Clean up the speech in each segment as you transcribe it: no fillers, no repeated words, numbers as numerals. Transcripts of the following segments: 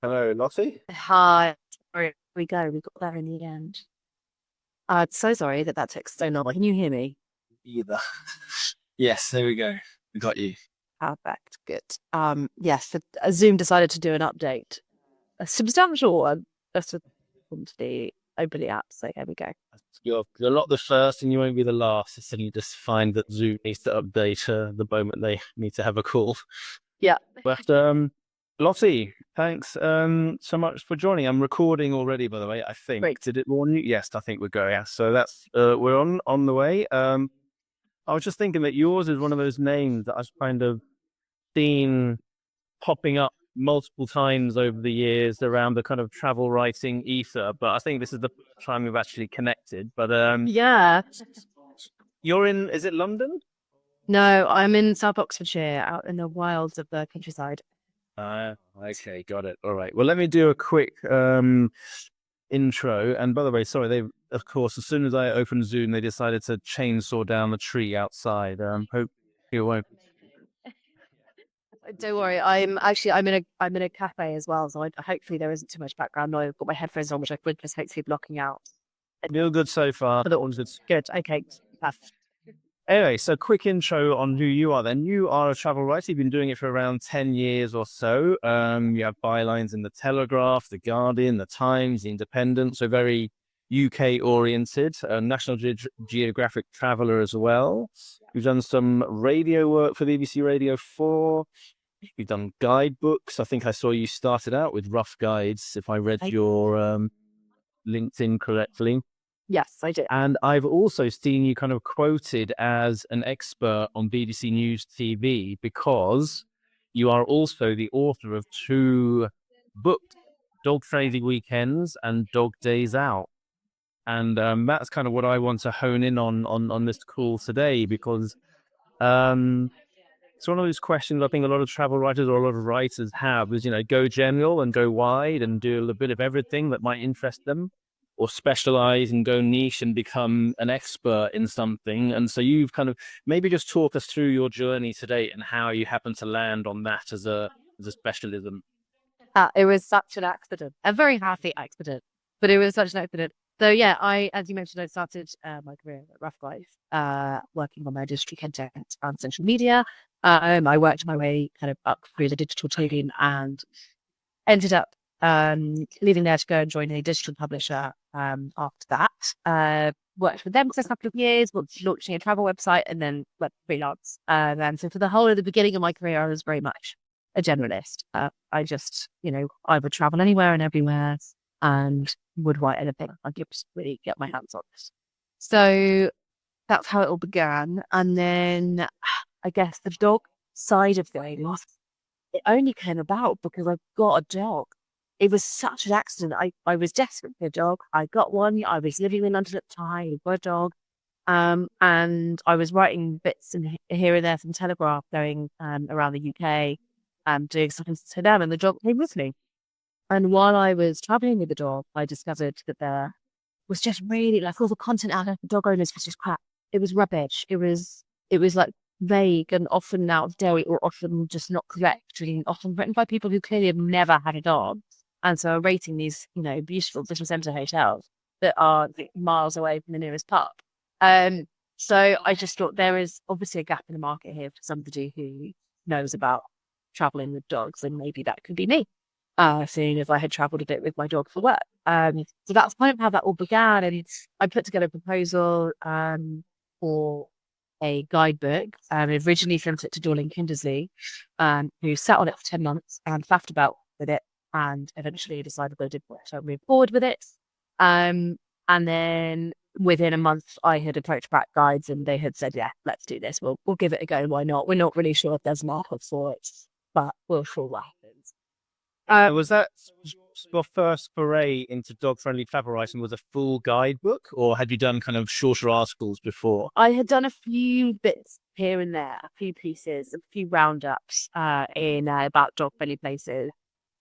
Hello, Lottie. Hi. There we go. We got there in the end. So sorry that took so long. Can you hear me? Either. Yes, there we go. We got you. Perfect. Good. Yes, Zoom decided to do an update, a substantial one, just to the open the app. So here we go. You're not the first and you won't be the last. It's you just find that Zoom needs to update the moment they need to have a call. Yeah. But Lottie, thanks so much for joining. I'm recording already, by the way, I think. Great. Did it warn you? Yes, I think we're going. Yeah. So that's we're on the way. I was just thinking that yours is one of those names that I've kind of seen popping up multiple times over the years around the kind of travel writing ether, but I think this is the first time we've actually connected. But Yeah. you're in, is it London? No, I'm in South Oxfordshire, out in the wilds of the countryside. Okay, got it. All right. Well, let me do a quick intro. And by the way, sorry, they of course, as soon as I opened Zoom, they decided to chainsaw down the tree outside. Hope you won't. Don't worry, I'm in a cafe as well, so hopefully there isn't too much background noise. I've got my headphones on, which I could just hopefully blocking out. Feel good so far. For the audience. Good. Okay. Perfect. Anyway, so quick intro on who you are then. You are a travel writer. You've been doing it for around 10 years or so. You have bylines in the Telegraph, the Guardian, the Times, the Independent, so very UK oriented, National Geographic traveler as well. You've done some radio work for BBC Radio 4. You've done guidebooks. I think I saw you started out with rough guides, if I read your LinkedIn correctly. Yes, I do. And I've also seen you kind of quoted as an expert on BBC News TV because you are also the author of two books, Dog Friendly Weekends and Dog Days Out. And that's kind of what I want to hone in on this call today because um, it's one of those questions I think a lot of travel writers or a lot of writers have is, go general and go wide and do a little bit of everything that might interest them, or specialize and go niche and become an expert in something. And so you've kind of maybe just talk us through your journey today and how you happen to land on that as a specialism. It was such an accident, a very happy accident, but it was such an accident. So yeah, as you mentioned, I started my career at Rough Guide, working on my digital content on social media. I worked my way kind of up through the digital team and ended up leaving there to go and join a digital publisher. After that, worked with them for a couple of years, launching a travel website, and then went freelance. And so for the whole of the beginning of my career, I was very much a generalist. I just, I would travel anywhere and everywhere and would write anything I could really get my hands on. So that's how it all began. And then I guess the dog side of things, it only came about because I got a dog. It was such an accident. I was desperate for a dog. I got one. I was living in London at the time. I got a dog. And I was writing bits here and there from Telegraph going around the UK, doing something to them, and the dog came with me. And while I was traveling with the dog, I discovered that there was just really like all the content out of dog owners was just crap. It was rubbish. It was like vague and often out of date or often just not correct and often written by people who clearly have never had a dog. And so are rating these, beautiful little centre hotels that are like, miles away from the nearest pub. Um, so I just thought there is obviously a gap in the market here for somebody who knows about traveling with dogs, and maybe that could be me. Seeing as I had travelled a bit with my dog for work. So that's kind of how that all began. And I put together a proposal for a guidebook, originally sent it to Dorling Kindersley, who sat on it for 10 months and faffed about with it and eventually decided that I did want to move forward with it. And then within a month, I had approached Back Guides and they had said, yeah, let's do this. We'll give it a go. Why not? We're not really sure if there's a market for it, but we'll see what happens. Was that your first foray into dog friendly travel writing was a full guidebook, or had you done kind of shorter articles before? I had done a few bits here and there, a few pieces, a few roundups in about dog friendly places,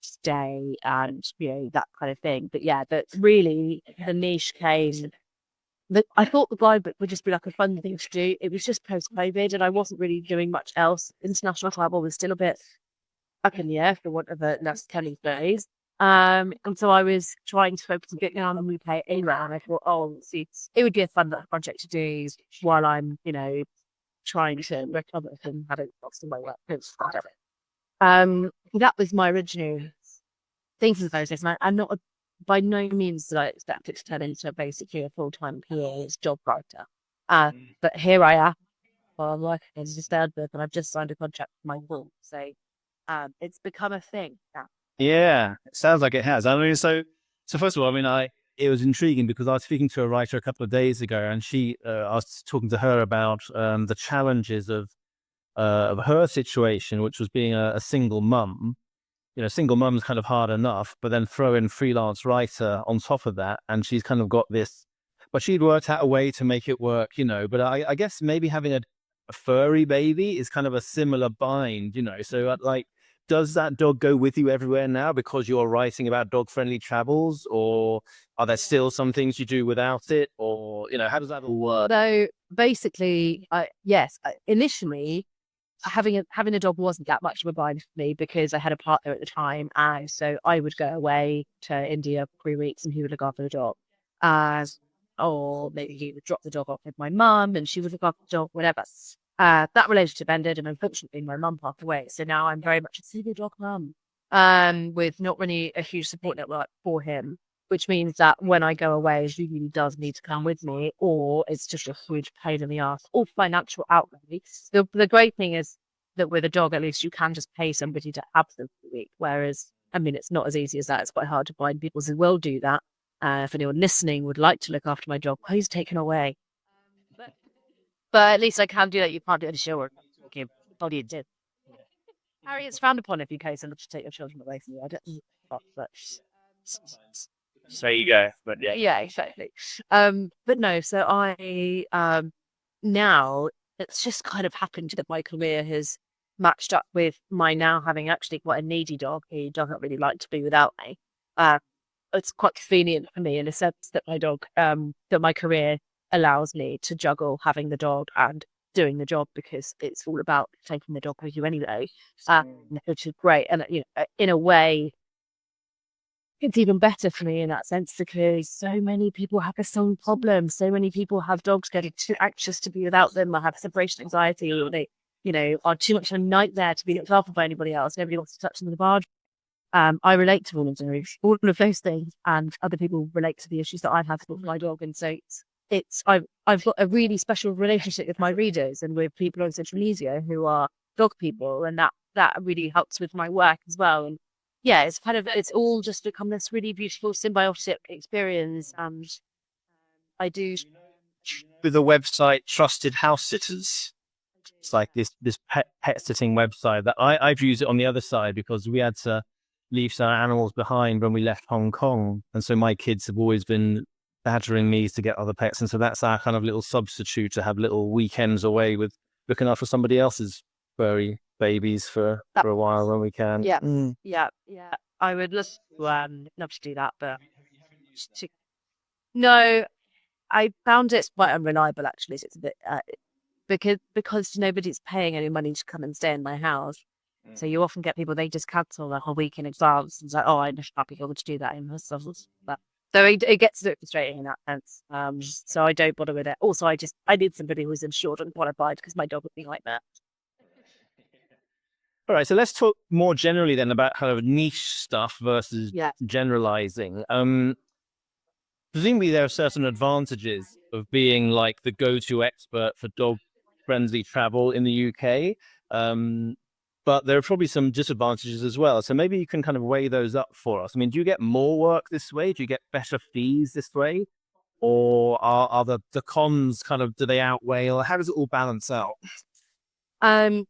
stay, and that kind of thing. But yeah, but really the niche came. I thought the guidebook would just be like a fun thing to do. It was just post COVID, and I wasn't really doing much else. International travel was still a bit up in the air, for want of a less telling phrase. And so I was trying to focus on getting on the UK anyway. And I thought, oh, see, it would be a fun little project to do while I'm, trying to recover from having lost all my work. That was my original thinking of those days. And I'm not, by no means did I expect it to turn into basically a full-time PA's job writer. But here I am. Well, I'm working as a third book and I've just signed a contract with my book. So it's become a thing now. Yeah, it sounds like it has. I mean, so first of all, I mean, it was intriguing because I was speaking to a writer a couple of days ago, and I was talking to her about the challenges of her situation, which was being a single mum. Single mum's kind of hard enough, but then throw in freelance writer on top of that, and she's kind of got this. But she'd worked out a way to make it work, But I guess maybe having a furry baby is kind of a similar bind, So does that dog go with you everywhere now because you're writing about dog-friendly travels, or are there still some things you do without it, or how does that all work? So basically, yes, initially having a dog wasn't that much of a bind for me because I had a partner at the time, and so I would go away to India for 3 weeks, and he would look after the dog, or maybe he would drop the dog off with my mum, and she would look after the dog, whatever. That relationship ended, and unfortunately, my mum passed away. So now I'm very much a single dog mum, with not really a huge support network for him, which means that when I go away, he really does need to come with me, or it's just a huge pain in the ass, or financial outlay. The great thing is that with a dog, at least you can just pay somebody to have them for the week. Whereas, I mean, it's not as easy as that. It's quite hard to find people who will do that. If anyone listening would like to look after my dog, please take him away. But at least I can do that. You can't do it at a show or give body it did. Harry, it's frowned upon if you case and to take your children away from you. I don't know. But So you go, but yeah, exactly. But no, so I now it's just kind of happened that my career has matched up with my now having actually quite a needy dog who doesn't really like to be without me. It's quite convenient for me in a sense that that my career allows me to juggle having the dog and doing the job because it's all about taking the dog with you anyway, which is great. And in a way, it's even better for me in that sense because so many people have the same problem. So many people have dogs getting too anxious to be without them, or have separation anxiety, or they, are too much of a nightmare to be looked after by anybody else. Nobody wants to touch them with a barge. I relate to all of those things, and other people relate to the issues that I have with my dog. And so I've got a really special relationship with my readers and with people on social media who are dog people, and that really helps with my work as well. And yeah, it's all just become this really beautiful symbiotic experience. And I do with the website Trusted House Sitters. It's like this pet sitting website that I've used it on the other side because we had to leave some animals behind when we left Hong Kong, and so my kids have always been badgering me to get other pets, and so that's our kind of little substitute to have little weekends away with looking after somebody else's furry babies for a while when we can. Yeah. I would love to do that, but no, I found it quite unreliable actually. So it's a bit because nobody's paying any money to come and stay in my house. So you often get people, they just cancel like a week in advance. And it's like, oh, I'm just not be able to do that in myself. But so it gets a bit frustrating in that sense. So I don't bother with it. Also, I need somebody who's insured and qualified because my dog would be like that. All right, so let's talk more generally then about kind of niche stuff versus generalizing. Presumably there are certain advantages of being like the go-to expert for dog-friendly travel in the UK, but there are probably some disadvantages as well. So maybe you can kind of weigh those up for us. I mean, do you get more work this way? Do you get better fees this way? Or are the cons kind of, do they outweigh, or how does it all balance out?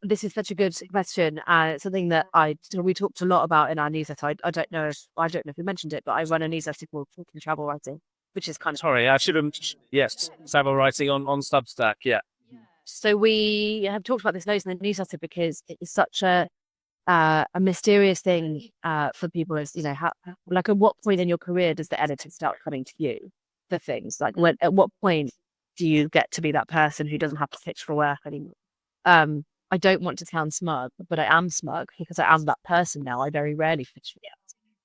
This is such a good question. It's something that we talked a lot about in our newsletter. I don't know if you mentioned it, but I run a newsletter called Talking Travel Writing, which is kind of sorry, I should have travel writing on Substack. Yeah. So we have talked about this loads in the newsletter because it is such a mysterious thing for people. As how, like, at what point in your career does the editor start coming to you for things? Like, at what point do you get to be that person who doesn't have to pitch for work anymore? I don't want to sound smug, but I am smug because I am that person now. I very rarely pitch for the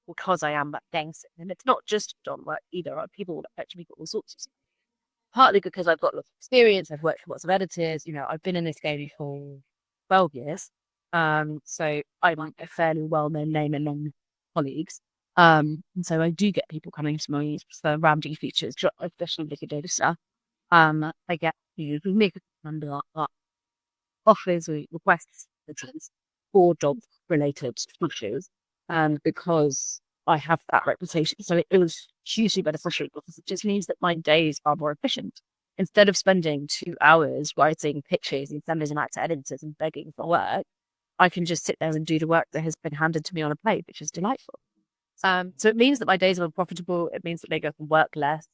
because I am that gangster. And it's not just on work either. People will actually got all sorts of stuff. Partly because I've got lots of experience. I've worked with lots of editors. I've been in this game for 12 years. So I'm a fairly well-known name among colleagues. And so I do get people coming to me for random features, especially liquid data stuff. I get we make a number of offers or requests for dog-related issues, and because I have that reputation, so it was hugely beneficial because it just means that my days are more efficient. Instead of spending 2 hours writing pitches and sending them out to editors and begging for work, I can just sit there and do the work that has been handed to me on a plate, which is delightful. So it means that my days are more profitable. It means that maybe I can work less.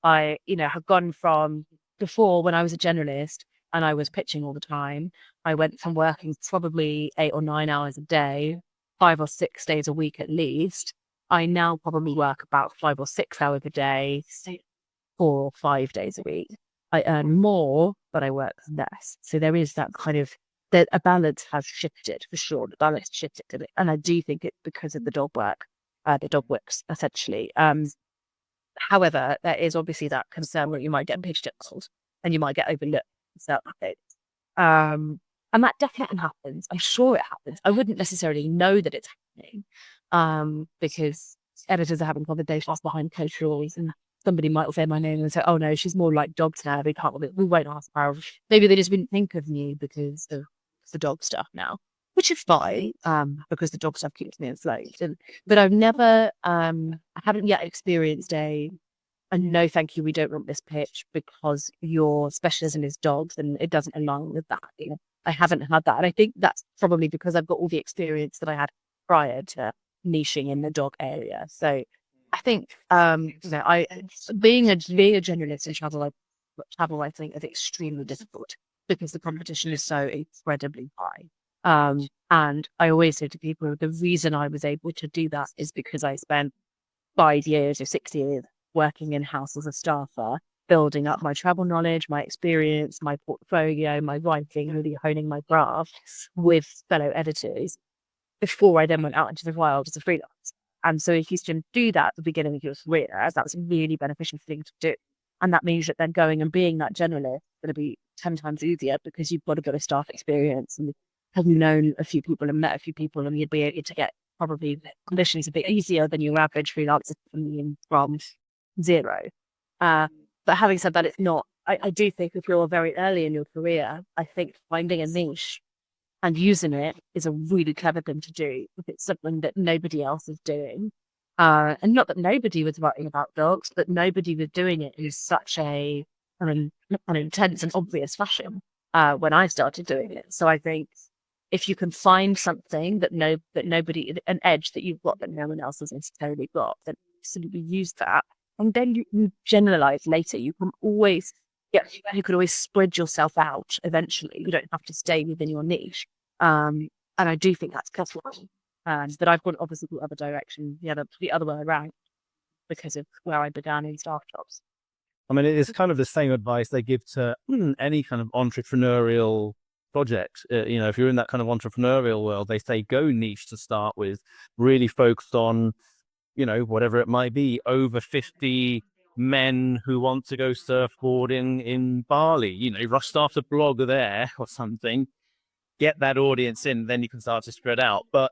I, have gone from before when I was a generalist and I was pitching all the time. I went from working probably 8 or 9 hours a day, 5 or 6 days a week at least. I now probably work about 5 or 6 hours a day, 4 or 5 days a week. I earn more, but I work less. So there is that kind of that a balance has shifted for sure. The balance shifted a bit, and I do think it's because of the dog works essentially. However, there is obviously that concern where you might get pigeonholed and you might get overlooked in certain things. And that definitely happens. I'm sure it happens. I wouldn't necessarily know that it's happening because editors are having conversations behind coach rules, and somebody might say my name and say, "Oh no, she's more like dogs now. We won't ask her." Maybe they just didn't think of you because of the dog stuff now, which is fine because the dog stuff keeps me afloat. But I've never, I haven't yet experienced a no, thank you, we don't want this pitch because your specialism is dogs and it doesn't align with that. I haven't had that. And I think that's probably because I've got all the experience that I had prior to niching in the dog area. So I think, being a generalist in travel, I think is extremely difficult because the competition is so incredibly high. And I always say to people, the reason I was able to do that is because I spent 5 years or 6 years working in-house as a staffer, building up my travel knowledge, my experience, my portfolio, my writing, really honing my craft with fellow editors before I then went out into the wild as a freelance. And so if you can do that at the beginning of your career, that's a really beneficial thing to do. And that means that then going and being that generalist is going to be 10 times easier because you've got a bit of staff experience and have known a few people and met a few people, and you'd be able to get probably conditions a bit easier than your average freelancer from zero. But having said that, it's not. I do think if you're very early in your career, I think finding a niche and using it is a really clever thing to do if it's something that nobody else is doing. And not that nobody was writing about dogs, but nobody was doing it in such an intense and obvious fashion when I started doing it. So I think if you can find something that nobody, an edge that you've got that no one else has necessarily got, then absolutely use that. And then you generalize later. You can always spread yourself out eventually. You don't have to stay within your niche. And I do think that's possible. But I've gone obviously the other direction, the other way around, because of where I began in staff jobs. I mean, it is kind of the same advice they give to any kind of entrepreneurial project. If you're in that kind of entrepreneurial world, they say go niche to start with, really focused on, whatever it might be, over 50 men who want to go surfboarding in Bali, start a blog there or something, get that audience in, then you can start to spread out. But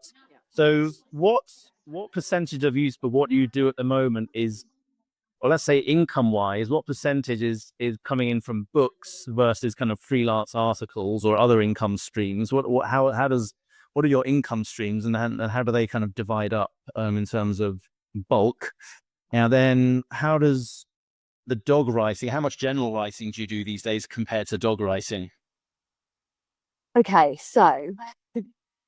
so what percentage of use for what you do at the moment is, or let's say income wise, what percentage is coming in from books versus kind of freelance articles or other income streams? What are your income streams, and how do they kind of divide up in terms of bulk? Now then, how does the dog writing, how much general writing do you do these days compared to dog writing? Okay, so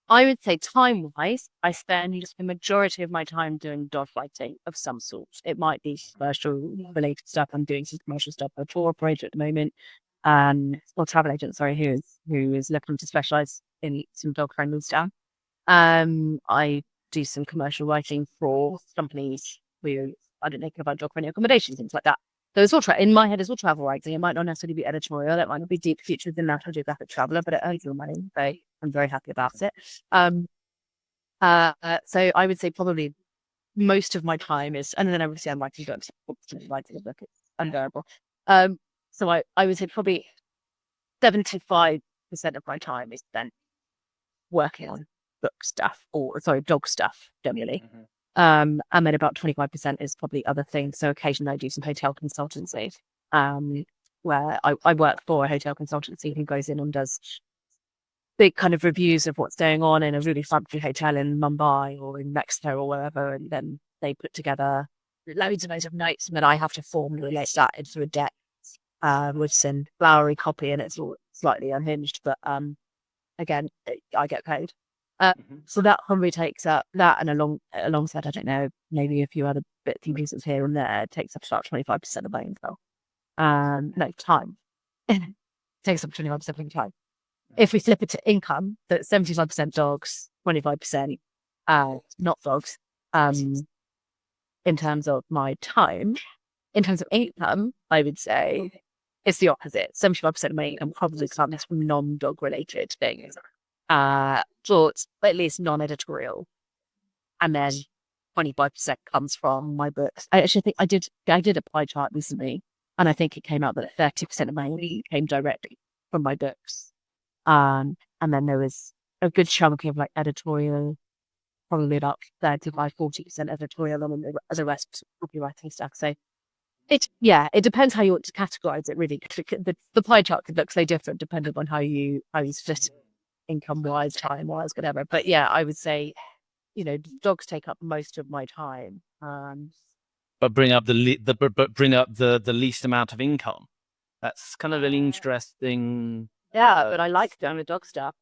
I would say time-wise, I spend the majority of my time doing dog writing of some sort. It might be commercial-related stuff. I'm doing some commercial stuff for a tour operator at the moment, or travel agent, sorry, who is looking to specialise in some dog-friendly stuff. I do some commercial writing for companies who, I don't know, about dog-friendly accommodation, things like that. So it's all in my head, it's all travel writing. It might not necessarily be editorial. It might not be deep featured in National Geographic Traveller, but it earns your money. So I'm very happy about it. So I would say probably most of my time is, and then obviously I'm writing books. Writing a book is unbearable. So I would say probably 75% of my time is spent working on book stuff, or sorry, dog stuff generally. And then about 25% is probably other things. So occasionally I do some hotel consultancy, where I work for a hotel consultancy who goes in and does big kind of reviews of what's going on in a really fancy hotel in Mumbai or in Mexico or wherever. And then they put together loads of notes, and then I have to formulate that into a deck with some flowery copy, and it's all slightly unhinged. But again, I get paid. So that probably takes up that, and alongside, I don't know, maybe a few other bits and pieces here and there, it takes up about 25% of my income. No, time. It takes up 25% of my time. If we flip it to income, that's 75% dogs, 25% not dogs. In terms of my time, in terms of income, I would say it's the opposite. 75% of my income probably comes from non-dog related things. But at least non-editorial. And then 25% comes from my books. I actually think I did a pie chart recently, and I think it came out that 30% of my income came directly from my books. And then there was a good chunk of like editorial, probably about 35-40% editorial, and then the rest copywriting stuff. So it depends how you want to categorize it, really. The pie chart could look so different depending on how you split income wise, time wise, whatever. But yeah, I would say, dogs take up most of my time. But bring up the least amount of income. That's kind of an interesting. Yeah, but I like doing the dog stuff.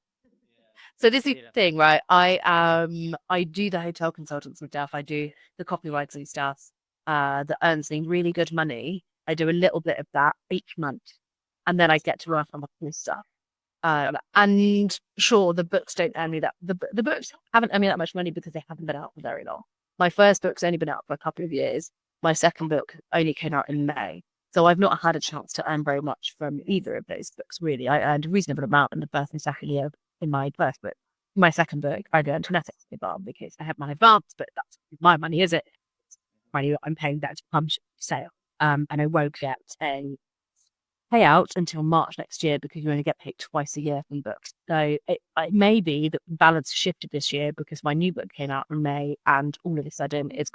So this is the thing, right? I do the hotel consultancy stuff. I do the copywriting stuff that earns me really good money. I do a little bit of that each month, and then I get to work on my cool stuff. And sure, the books don't earn me that. The books haven't earned me that much money because they haven't been out for very long. My first book's only been out for a couple of years. My second book only came out in May. So I've not had a chance to earn very much from either of those books, really. I earned a reasonable amount in the first and second year in my first book. My second book, I earned nothing because I have my advance, but that's my money, is it? Money I'm paying that to publish sale. And I won't get a payout until March next year because you only get paid twice a year from books. So it may be that the balance shifted this year because my new book came out in May, and all of a sudden it's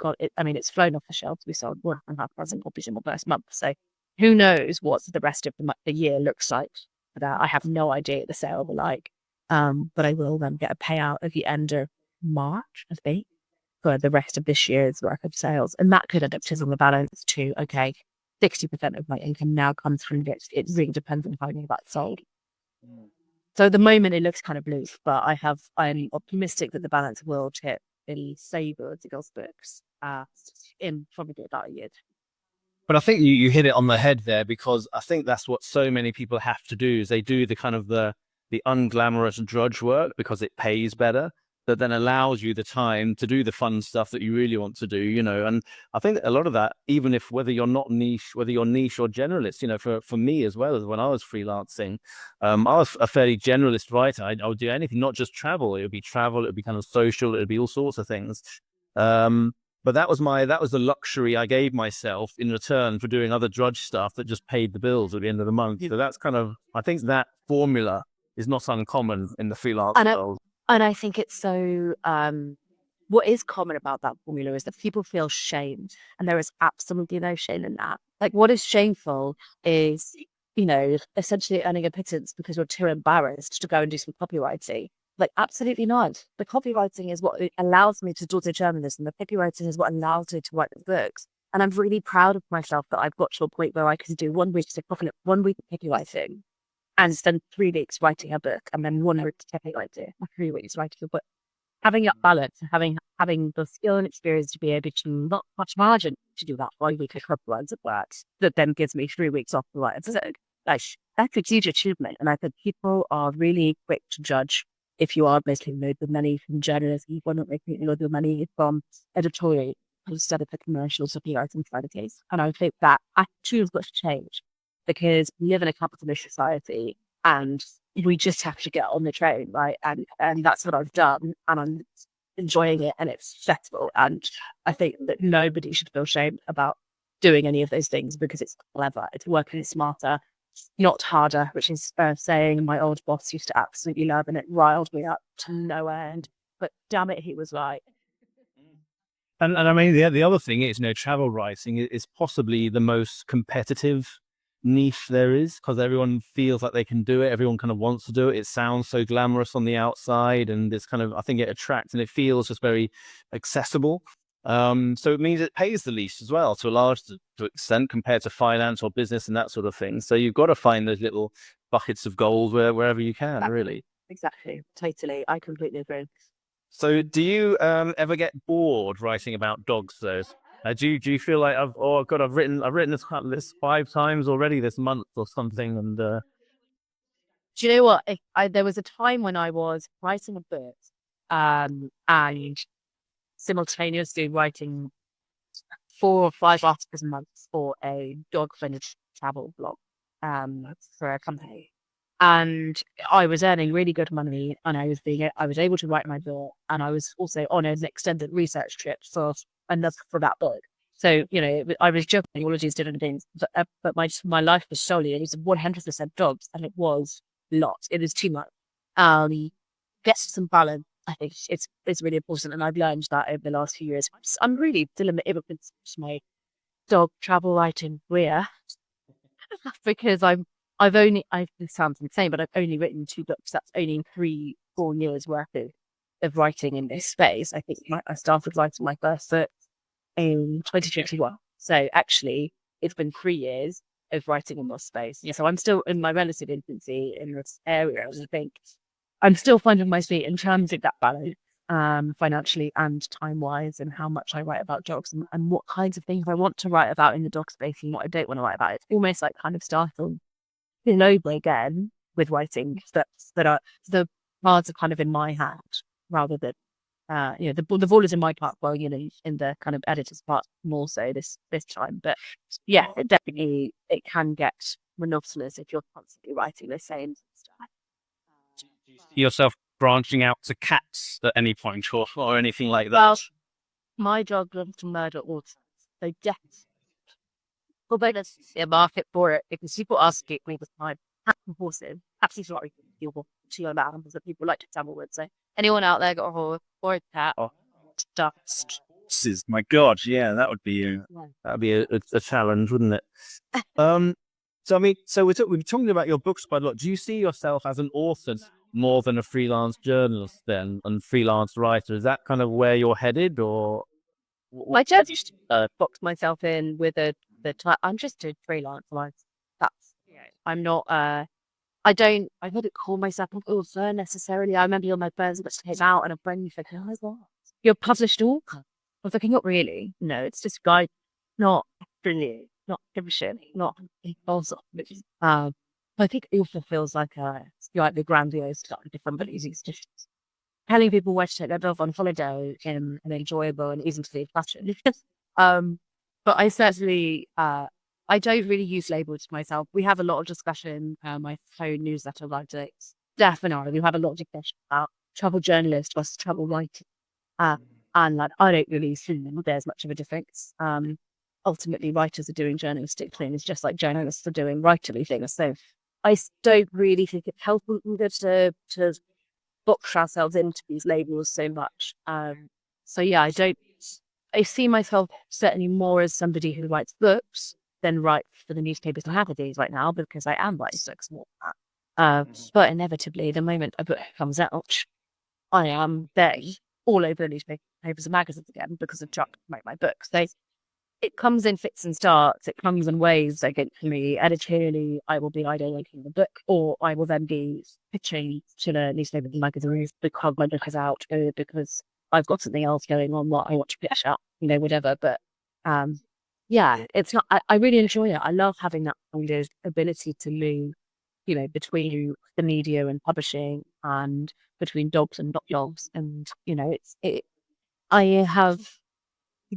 flown off the shelves. We sold 1,500 copies in the first month. So who knows what the rest of the year looks like for that. I have no idea what the sale will like. But I will then get a payout at the end of March, I think, for the rest of this year's worth of sales. And that could end up tipping the balance to, okay, 60% of my income now comes from books. It really depends on how many that's sold. So at the moment it looks kind of loose, but I'm optimistic that the balance will tip in favor of those books in probably about a year. But I think you hit it on the head there, because I think that's what so many people have to do, is they do the kind of the unglamorous drudge work because it pays better, that then allows you the time to do the fun stuff that you really want to do, and I think that a lot of that, even if whether you're niche or generalist, for me as well, as when I was freelancing, I was a fairly generalist writer. I would do anything, not just travel. It would be travel, it would be kind of social, it would be all sorts of things. But that was the luxury I gave myself in return for doing other drudge stuff that just paid the bills at the end of the month. So that's kind of, I think that formula is not uncommon in the freelance world. And I think it's so, what is common about that formula is that people feel shamed, and there is absolutely no shame in that. Like, what is shameful is, essentially earning a pittance because you're too embarrassed to go and do some copywriting. Like, absolutely not. The copywriting is what allows me to do the journalism. The copywriting is what allows me to write the books. And I'm really proud of myself that I've got to a point where I can do 1 week of copywriting, and spend 3 weeks writing a book, and then 1 week to copywriting, 3 weeks writing a book. Having that balance, having the skill and experience to be able to not much margin to do that 1 week of copywriting work, that then gives me 3 weeks off the write. Like, that's a huge achievement. And I think people are really quick to judge if you are making loads of money from journalism, if you're not making loads of money from editorial instead of the commercial copywriting side of things. And I think that attitude has got to change, because we live in a capitalist society and we just have to get on the train, right? And that's what I've done. And I'm enjoying it and it's successful. And I think that nobody should feel shame about doing any of those things because it's clever. It's working smarter, not harder, which is saying my old boss used to absolutely love, and it riled me up to no end. But damn it, he was right. And I mean, the other thing is, travel writing is possibly the most competitive niche there is, because everyone feels like they can do it. Everyone kind of wants to do it. It sounds so glamorous on the outside, and it's kind of, I think it attracts and it feels just very accessible. So it means it pays the least as well, to a large extent, compared to finance or business and that sort of thing. So you've got to find those little buckets of gold wherever you can, really. Exactly. Totally. I completely agree. So do you ever get bored writing about dogs though? Do you feel like I've written this 5 times already this month or something, and Do you know what? There was a time when I was writing a book, and simultaneously writing 4 or 5 articles a month for a dog-friendly travel blog, for a company. And I was earning really good money, and I was able to write my book, and I was also on an extended research trip for that book. So I was juggling all of these different things, but my life was solely, it was 100% dogs, and it was lots. It was too much. Get some balance. I think it's really important, and I've learned that over the last few years. I'm really still in my dog travel writing career because this sounds insane, but I've only written 2 books. That's only 3-4 years worth of writing in this space. I think I started writing my first book in 2021. So actually, it's been 3 years of writing in this space. Yeah. So I'm still in my relative infancy in this area. And I think I'm still finding my feet in terms of that balance, financially and time-wise, and how much I write about dogs and what kinds of things I want to write about in the dog space and what I don't want to write about. It's almost like kind of starting over again with writing that are the cards are kind of in my hand rather than the ball is in my part. Well, in the kind of editor's part more so this time. But yeah, it can get monotonous if you're constantly writing the same stuff. yourself branching out to cats at any point or anything like that? Well, my dog loves to murder authors. So definitely, well, there's a market for it because people ask it all the time. Cats and horses, absolutely not people to your animals that people like to travel with. So anyone out there got a horse or a cat? Oh. Dust. My God, yeah, that would be a challenge, wouldn't it? So I mean, we're talking about your books quite a lot. Do you see yourself as an author more than a freelance journalist then, and freelance writer? Is that kind of where you're headed, or? My journalist boxed myself in with I'm just a freelance. I'm not. I wouldn't call myself an author necessarily. I remember on my first book came out, and a friend said, "Oh, what? You're a published author?" I was like, "Not really. No, it's just guide, not brilliant, not fiction, not also." I think author feels like slightly grandiose, slightly different, but it's just telling people where to take their dog on holiday in an enjoyable and easy to read fashion. But I certainly I don't really use labels myself. We have a lot of discussion. My phone newsletter writer, definitely, we have a lot of discussion about travel journalist versus travel writing. And like, I don't really see there's much of a difference. Ultimately, writers are doing journalistic things just like journalists are doing writerly things. So I don't really think it's helpful either to box ourselves into these labels so much. So yeah, I see myself certainly more as somebody who writes books than writes for the newspapers and magazines right now, because I am writing books more. But inevitably, the moment a book comes out, I am there all over the newspapers and magazines again because of trying to make my books. So it comes in fits and starts. It comes in waves. Against me editorially, I will be either making the book, or I will then be pitching to the newspapers and magazines because my book is out, or because I've got something else going on what I want to pitch out, whatever. But yeah, it's not. I really enjoy it. I love having that kind of ability to move, between the media and publishing, and between dogs and not dogs, and I have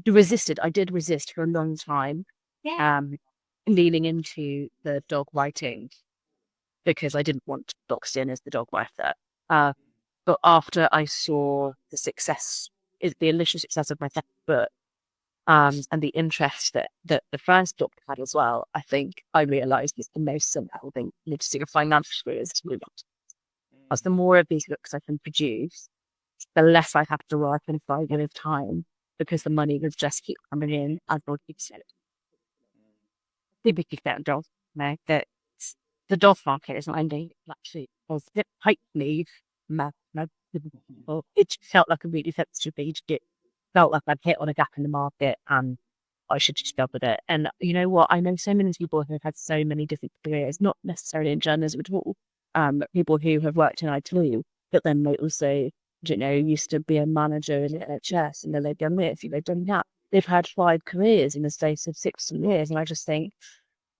resisted. I did resist for a long time, leaning into the dog writing because I didn't want boxed in as the dog writer. But after I saw the initial success of my second book, and the interest that the first book had as well, I think I realised it's the most simple thing to do a financial career is to move on. As the more of these books I can produce, the less I have to work in 5 years' time, because the money will just keep coming in as more keep selling. Typically, that dog, that the dog market is ending actually was tightly it just felt like a really sensitive age. It felt like I'd hit on a gap in the market and I should just go with it. And you know what? I know so many people who have had so many different careers, not necessarily in journalism at all, but people who have worked in IT, but then they also, used to be a manager in the NHS, and then they've done this, they've done that. They've had 5 careers in the space of 6 years. And I just think,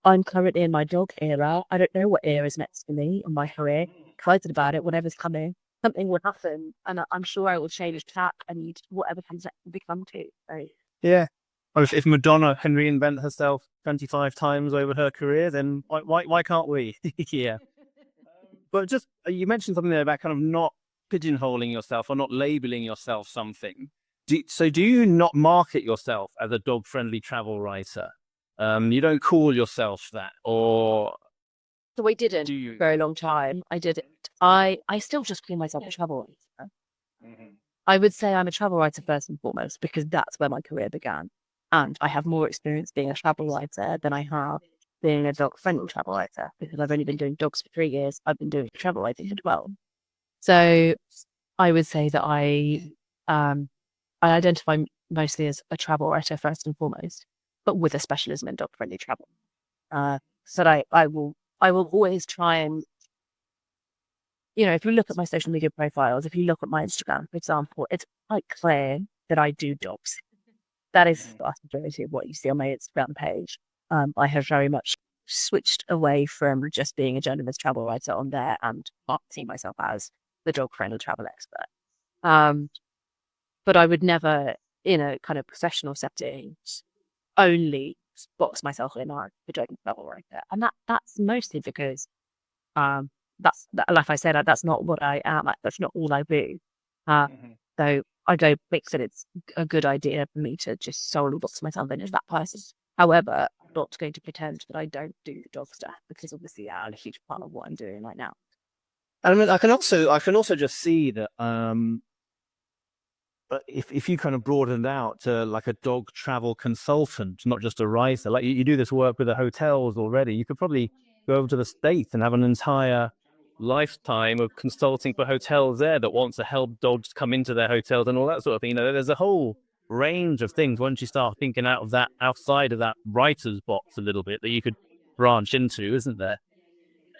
I'm currently in my dog era. I don't know what era is next for me in my career. Excited about it, whatever's coming. Something will happen, and I'm sure I will change tack and whatever comes next will become too. So. Yeah. Well, if Madonna can reinvent herself 25 times over her career, then why can't we? Yeah. But just, you mentioned something there about kind of not pigeonholing yourself or not labeling yourself something. So do you not market yourself as a dog-friendly travel writer? You don't call yourself that, or So I didn't do you? for a very long time. I didn't. I still just call myself a travel writer. Mhm. I would say I'm a travel writer first and foremost, because that's where my career began. And I have more experience being a travel writer than I have being a dog-friendly travel writer, because I've only been doing dogs for 3 years. I've been doing travel writing for 12. So I would say that I identify mostly as a travel writer first and foremost, but with a specialism in dog-friendly travel. So I will always try and, if you look at my social media profiles, if you look at my Instagram, for example, it's quite clear that I do dogs. That is the vast majority of what you see on my Instagram page. I have very much switched away from just being a journalist travel writer on there and marketing myself as the dog-friendly travel expert. But I would never, in a kind of professional setting, only box myself in as a dog travel writer. And that's mostly because like I said, that's not what I am. That's not all I do. So I don't think that it's a good idea for me to just solely box myself in as that person. However, I'm not going to pretend that I don't do the dog stuff, because obviously that's a huge part of what I'm doing right now. I mean, I can also just see that but if you kind of broaden it out to like a dog travel consultant, not just a writer, like you do this work with the hotels already, you could probably go over to the States and have an entire lifetime of consulting for hotels there that want to help dogs come into their hotels and all that sort of thing. There's a whole range of things once you start thinking outside of that writer's box a little bit that you could branch into, isn't there?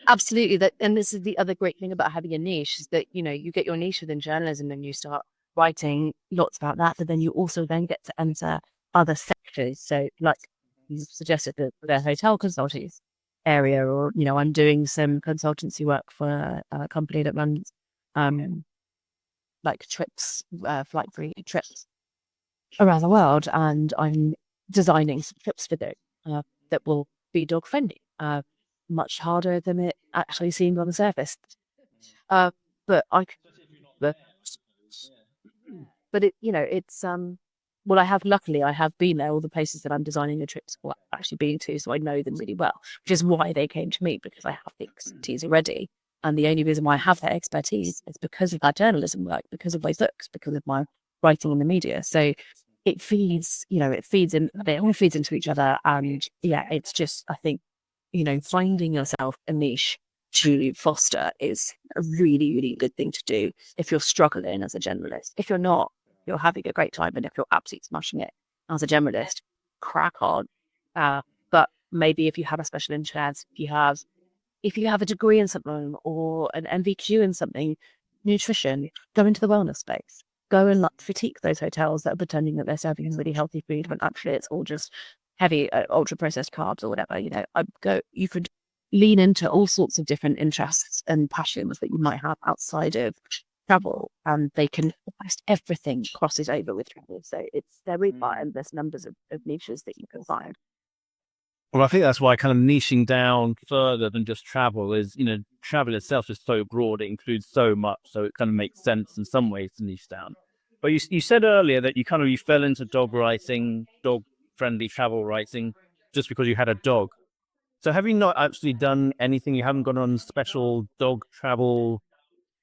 Absolutely. And this is the other great thing about having a niche, is that, you get your niche within journalism and you start writing lots about that, but then you also then get to enter other sectors. So like you suggested, the hotel consultants area, or, I'm doing some consultancy work for a company that runs like trips, flight free trips around the world. And I'm designing some trips for them that will be dog friendly. Much harder than it actually seemed on the surface. But I, but it's well, luckily I have been there. All the places that I'm designing the trips for, I've actually been to, so I know them really well, which is why they came to me, because I have the expertise already. And the only reason why I have that expertise is because of that journalism work, because of my books, because of my writing in the media. So it feeds, it all feeds into each other. And yeah, it's just, I think, finding yourself a niche to foster is a really, really good thing to do if you're struggling as a generalist. If you're not, you're having a great time. And if you're absolutely smashing it as a generalist, crack on. But maybe if you have a special interest, if you have a degree in something or an NVQ in something, nutrition, go into the wellness space. Go and critique those hotels that are pretending that they're serving really healthy food when actually it's all just heavy, ultra processed carbs or whatever. You could lean into all sorts of different interests and passions that you might have outside of travel, and they can almost everything crosses over with travel. So there really are endless numbers of niches that you can find. Well, I think that's why kind of niching down further than just travel is, travel itself is so broad. It includes so much. So it kind of makes sense in some ways to niche down. But you said earlier that you fell into dog writing, dog friendly travel writing, just because you had a dog. So have you not actually done anything? You haven't gone on special dog travel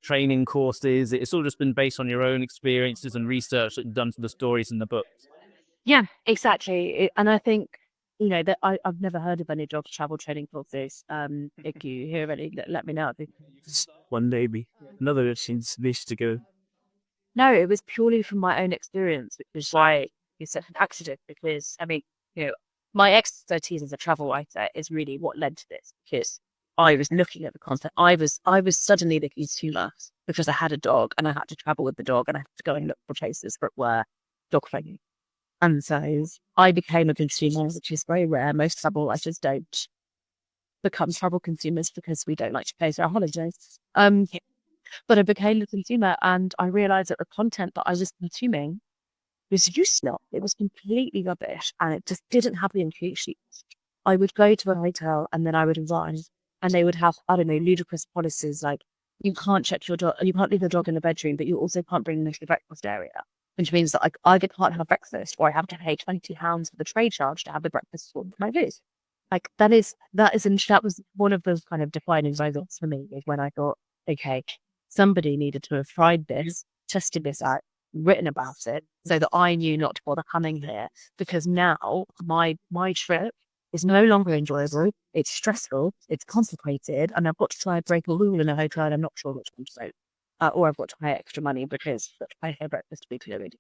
training courses? It's all just been based on your own experiences and research that you've done to the stories in the books. Yeah, exactly. And I think, that I've never heard of any dog travel training courses. If you hear of any, let me know. One day, maybe another since this to go. No, it was purely from my own experience, which is why it's an accident. Because I mean, my expertise as a travel writer is really what led to this. Because I was looking at the content, I was suddenly the consumer because I had a dog and I had to travel with the dog and I had to go and look for places that were dog friendly. And so I became a consumer, which is very rare. Most travel writers don't become travel consumers because we don't like to pay for our holidays. But I became a consumer and I realized that the content that I was consuming was useless. It was completely rubbish and it just didn't have the include sheets. I would go to a hotel and then I would arrive and they would have, I don't know, ludicrous policies like you can't check your dog, you can't leave your dog in the bedroom, but you also can't bring them to the breakfast area, which means that I either can't have breakfast or I have to pay £20 for the tray charge to have the breakfast for my food. Like that was one of those kind of defining results for me is when I thought, okay, somebody needed to have tried this, tested this out, written about it, so that I knew not to bother coming here. Because now my trip is no longer enjoyable. It's stressful. It's complicated, and I've got to try and break a rule in a hotel. And I'm not sure which one to do, or I've got to pay extra money because I pay breakfast to be cleared.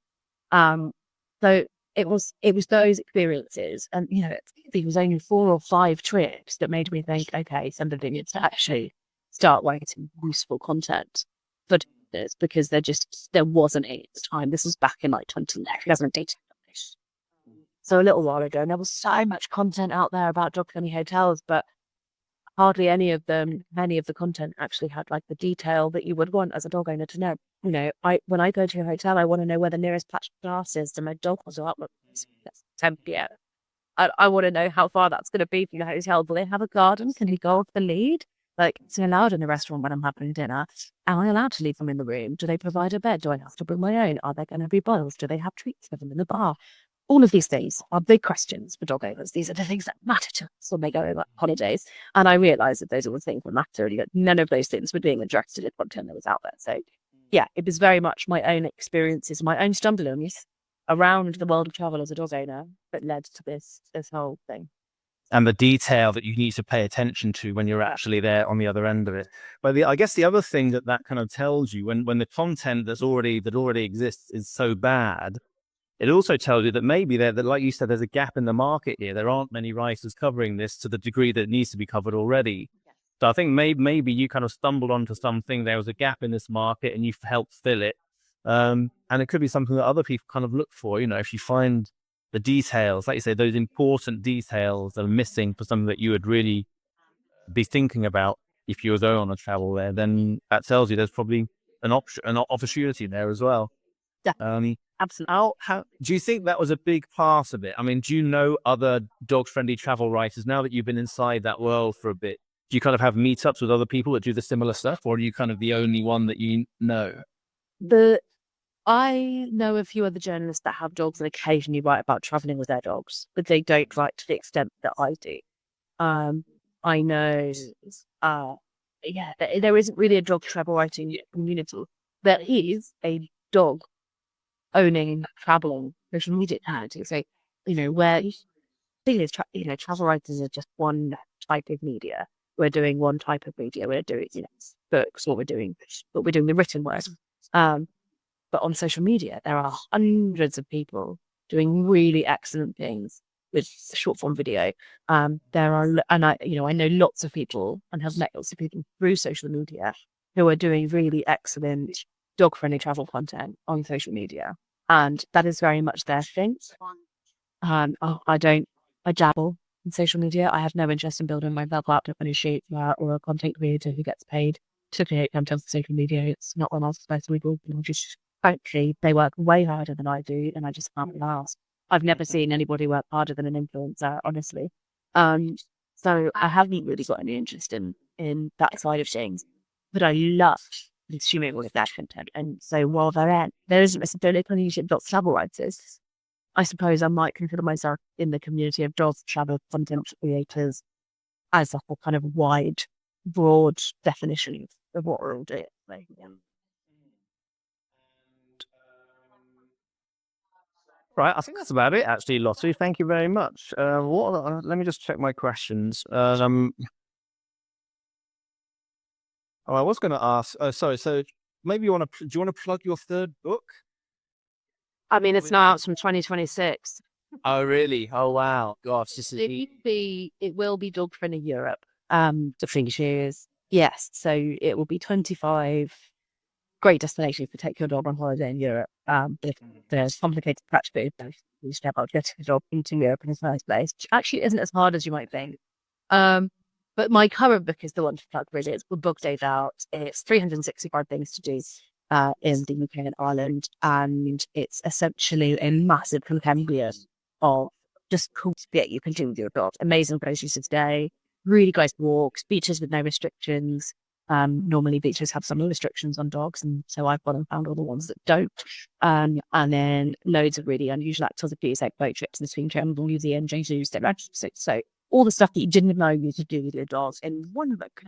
So it was those experiences, and it was only 4 or 5 trips that made me think, okay, somebody needs to actually start writing useful content for this because there wasn't any at the time. This was back in like 2011. So a little while ago, and there was so much content out there about dog friendly hotels, but hardly any of the content actually had like the detail that you would want as a dog owner to know. When I go to a hotel, I want to know where the nearest patch of grass is to my dog was up at 10 p.m. I want to know how far that's going to be from the hotel. Do they have a garden? Can he go off the lead? Like, is he allowed in the restaurant when I'm having dinner? Am I allowed to leave them in the room? Do they provide a bed? Do I have to bring my own? Are there going to be bottles? Do they have treats for them in the bar? All of these things are big questions for dog owners. These are the things that matter to us when they go on holidays. And I realised that those are the things that matter. And none of those things were being addressed in the content that was out there. So, yeah, it was very much my own experiences, my own stumblings around the world of travel as a dog owner that led to this whole thing. And the detail that you need to pay attention to when you're actually there on the other end of it. But I guess the other thing that kind of tells you when the content that already exists is so bad, it also tells you that maybe that like you said, there's a gap in the market here. There aren't many writers covering this to the degree that it needs to be covered already. So I think maybe you kind of stumbled onto something. There was a gap in this market and you've helped fill it. And it could be something that other people kind of look for. If you find the details, like you say, those important details that are missing for something that you would really be thinking about if you were going on a travel there, then that tells you there's probably an opportunity there as well. Yeah, Um, absolutely. how do you think that was a big part of it? I mean, do you know other dog-friendly travel writers now that you've been inside that world for a bit? Do you kind of have meetups with other people that do the similar stuff, or are you kind of the only one that you know? I know a few other journalists that have dogs and occasionally write about traveling with their dogs, but they don't write to the extent that I do. I know, there isn't really a dog travel writing community. There is a dog owning, traveling social media community. So, where thing is, travel writers are just one type of media. We're doing one type of media. We're doing, books, what we're doing, but we're doing the written word. But on social media, there are hundreds of people doing really excellent things with short form video. There are, and I know lots of people and have met lots of people through social media who are doing really excellent dog friendly travel content on social media. And that is very much their thing. I dabble in social media. I have no interest in building my web laptop and a shoot or a content creator who gets paid to create content for social media. It's not what I'm supposed to be doing. Frankly, they work way harder than I do, and I just can't be asked. I've never seen anybody work harder than an influencer, honestly. So I haven't really got any interest in that side of things, but I love consuming all of that content. And so while there isn't necessarily a community of dog travel writers, I suppose I might consider myself in the community of dog travel content creators as a whole kind of wide, broad definition of what we're all doing. Like, yeah. Right, I think that's about it, actually, Lottie. Thank you very much. Let me just check my questions. I was going to ask. Sorry. So maybe do you want to plug your third book? I mean, it's now out from 2026. Oh, really? Oh, wow. Gosh, this is. It will be dog friendly Europe. The Finnish years. Yes. So it will be 25 great destinations to take your dog on holiday in Europe. If there's complicated practical you step out getting your dog into Europe in the first place, which actually isn't as hard as you might think. But my current book is the one to plug, really. It's book days out. It's 365 things to do in the UK and Ireland. And it's essentially a massive compendium of just cool bit you can do with your dog. Amazing groceries of the day, really great walks, beaches with no restrictions. Normally beaches have some restrictions on dogs, and so I've gone and found all the ones that don't. And then loads of really unusual activities like boat trips between Germany, New Zealand, zoos, so all the stuff that you didn't know you could do with your dogs in one book.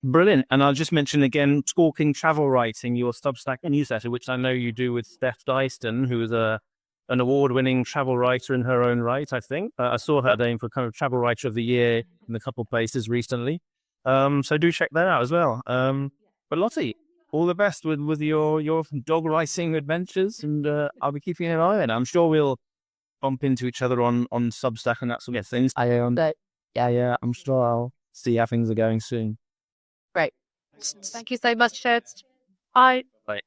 Brilliant. And I'll just mention again, Talking Travel Writing, your Substack newsletter, which I know you do with Steph Dyston, who is an award-winning travel writer in her own right, I think. I saw her name for kind of Travel Writer of the Year in a couple of places recently. So do check that out as well. But Lottie, all the best with your dog writing adventures, and I'll be keeping an eye on it. I'm sure we'll bump into each other on Substack and that sort of things. Yeah, I'm sure I'll see how things are going soon. Great. Thank you so much, Chad. Bye. Bye.